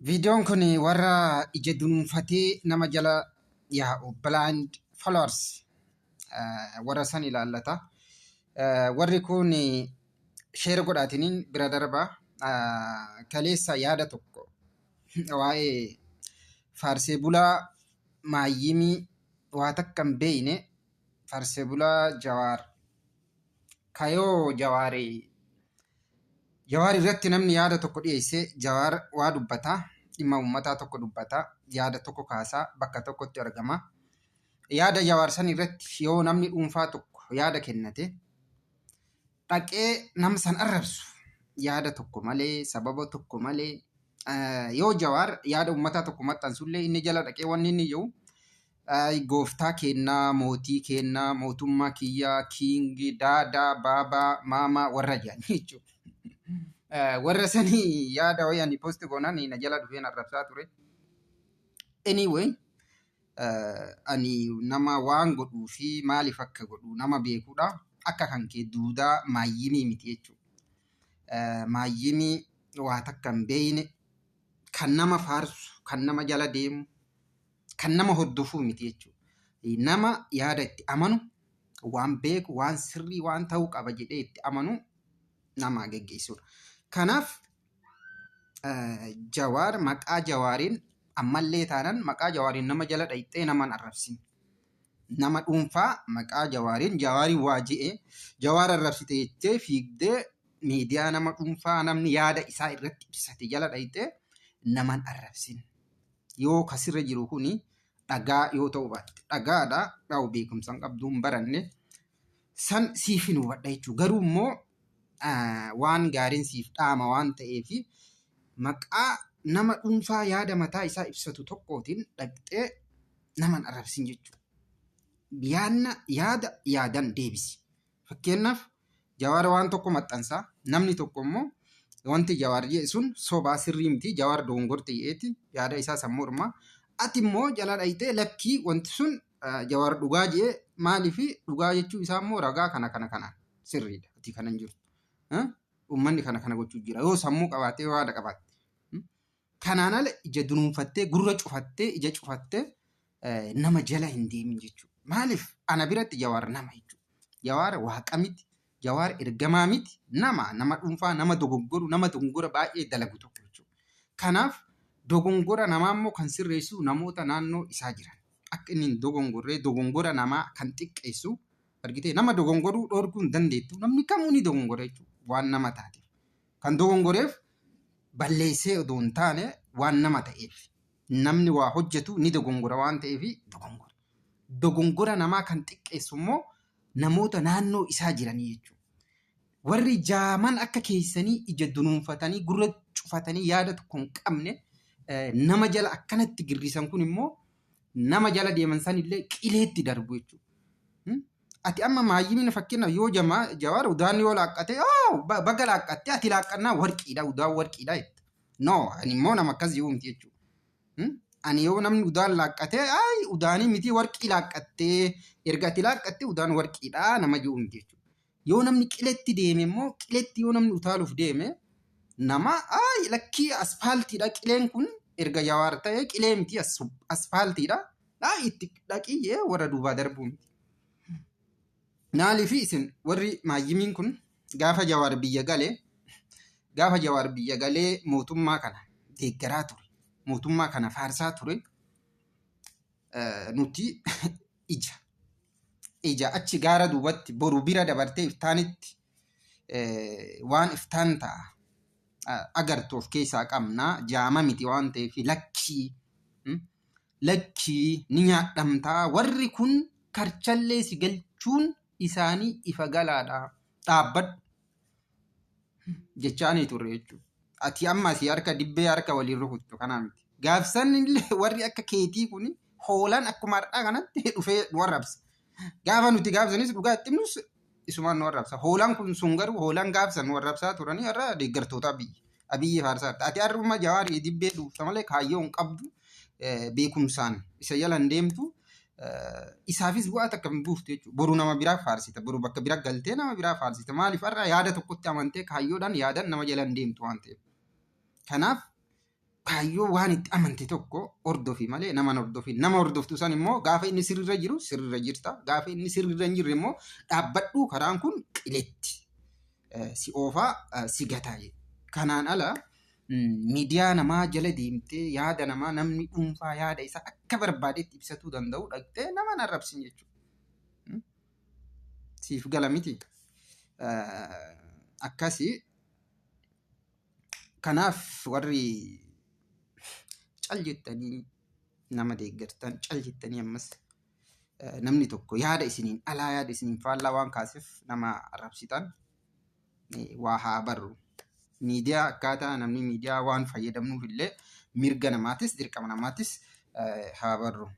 Viidiyoon kun warra ija dunuunfatee nama jala yaa'u blind followers warra san ilaallata. Warri kun sheera godhaatiniin bira darba kaleessa yaada tokko waa'ee faarsee bulaa maayyimii waa takka hin beeyne faarsee bulaa Jawaar kayoo Jawaar irratti namni yaada tokko dhiyeessee Jawaar waa dubbata. Dhimma uummataa tokko dubbata. Yaada tokko kaasaa bakka tokkotti argama. Yaada Jawaar san irratti yoo namni dhuunfaa tokko yaada kennate dhaqee nama san arrabsu yaada tokko malee sababa tokko malee yoo Jawaar yaada uummataa tokko maxxansullee inni jala dhaqee wanni inni jiru gooftaa kennaa, mootii kennaa, mootummaa kiyyaa, kiingii, daadaa, baabaa, maamaa warra jedhan jechuudha. Warra sanii yaada wayii ani posti goonaan na jala dhufeen arrabsaa ture. Anyway, ani nama waan godhuu fi maaliif akka godhu nama beekuudha. Akka kan kee duudaa maayyimii miti jechuudha. Maayyimii waa takka hin beeyne kan nama faarsu, kan nama jala deemu, kan nama hordofuu miti jechuudha. Nama yaada itti amanu, waan beeku, waan sirrii, waan ta'uu qaba jedhee itti amanu nama geggeessudha. Kanaaf Jawaar maqaa Jawaariin ammallee taanan maqaa Jawaariin nama jala dhayxee naman arrabsin. Nama dhuunfaa maqaa Jawaariin Jawaariin waa je'ee Jawaar arrabsite jettee fiigdee miidiyaa nama dhuunfaa namni yaada isaa irratti ibsate jala dhayxee naman arrabsin. Yoo kasirra jiru kuni dhagaa yoo ta'u baatte dhagaadha dhawu beekumsaan qabduun baranne san siif hin hubadha jechuudha. Garuu immoo waan gaariin siif dhaama waan ta'eef maqaa nama dhuunfaa yaada mataa isaa ibsatu tokkootiin dhaqxee naman arrabsin jechuudha. Yaada yaadan deebisi. Fakkeenyaaf Jawaar waan tokko maxxansaa namni tokko immoo wanti Jawaar jedhe sun sobaa sirrii miti Jawaar dogongorte jedheeti yaada isaa sammuu hirmaa. Ati immoo jala dhayitee lakkii wanti sun Jawaar dhugaa jedhee maaliifi dhugaa jechuu isaa immoo ragaa kana sirriidha. Ati kana hin jirtu. Uummanni kana gochuu jira. Yoo sammuu qabaatee yaada qabaatte. Kanaan ala ija dunuunfattee gurra cufattee ija cufattee nama jala hin deemin jechuudha. Maaliif ana biratti Jawaar nama jechuudha. Jawaar waaqa miti. Jawaar ergamaa miti. Nama dhuunfaa nama dogongora nama dogongora baay'ee dalagu tokko jechuudha. Kanaaf dogongora namaa immoo kan sirreessu namoota naannoo isaa jiran. Akka inni hin dogongorree dogongora namaa kan xiqqeessu argitee nama dogongoruu dhorkuu hin dandeettu. Namni kamuu ni dogongora jechuudha. Waan nama taateef. Kan dogongoreef balleessee odoo hin taane waan nama ta'eef. Namni waa hojjetu ni dogongora waan ta'eef dogongora. Dogongora namaa kan xiqqeessu immoo namoota naannoo isaa jiranii jechuudha. Warri jaaman akka keessanii ija dunuunfatanii gurra cufatanii yaada tokko hin qabne nama jala akkanatti girrisan kun immoo nama jala deeman sanillee qileetti darbu jechuudha. Ati amma maayyimiin fakkeenyaaf yoo Jawaar udaan yoo laaqqate baga laaqqatte ati laaqqannaa warqiidha udaan warqiidha jette. No ani immoo nama akkas jiru miti jechuudha. Ani yoo namni udaan laaqqate udaanii miti warqii laaqqattee erga ati laaqqatte udaan warqiidha nama jiru miti jechuudha. Yoo namni qiletti deeme immoo qiletti yoo namni utaaluuf deeme nama lakkii aspaaltiidha qileen kun erga Jawaar ta'e qilee miti aspaaltiidha. Itti dhaqii warra duubaa darbuu miti. Naaliif isin warri maayyimiin kun gaafa Jawaar biyya galee mootummaa kana deeggaraa ture. Mootummaa kana faarsaa ture. Nuti ija achi gaara duubatti boru bira dabartee iftaanitti waan iftaan ta'a agartu of keessaa qabna. Jaama miti waan ta'eef lakkii ni nyaadhamtaa. Warri kun karchallee si galchuun isaanii ifa galaadha. Dhaabbadhu jechaanii turre jechuudha. Ati amma asii harka dibbee harka waliin rukuttu kanaa miti. Gaafsan illee warri akka keetii kun hoolaan akkuma har'aa kanatti dhufee nu arrabsa. Gaafa nuti gaafsanis dhugaa itti himnus isumaan nu arrabsa. Hoolaan kun sun garuu hoolaan gaafsan nu arrabsaa turanii har'a deeggartoota Abiyyi faarsaa. Ati har'uma Jawaar dibbee dhuufta malee kaayyoo hin qabdu beekumsaan isa jala hin deemtu. Isaafis bu'aa takka hin buuftu jechuudha. Boru nama biraa faarsita. Boru bakka biraa galtee nama biraa faarsita. Maaliif har'a yaada tokkotti amantee kaayyoodhaan yaadaan nama jala hin deemtu waan ta'eef. Kanaaf kaayyoo waan itti amante tokko hordofi malee nama hordofi. Nama hordoftu san immoo gaafa inni sirrirra jiru sirrirra jirta. Gaafa inni sirrirra hin jirre immoo dhaabbadhu karaan kun qiletti si oofaa si gataa jedhe. Kanaan ala miidiyaa namaa jala deemtee yaada namaa namni dhuunfaa yaada isaa akka barbaadetti ibsatuu danda'u dhaqxee nama arrabsin jechuudha. Siif gala miti. Akkasii kanaaf warri cal jettanii nama deeggartan cal jettanii ammas namni tokko yaada isiniin alaa yaada isiniin faallaa waan kaaseef nama arrabsitan waa haa barru. Miidiyaa akkaataa namni miidiyaa waan fayyadamnuuf illee mirga namaatis dirqama namaatis haa barru.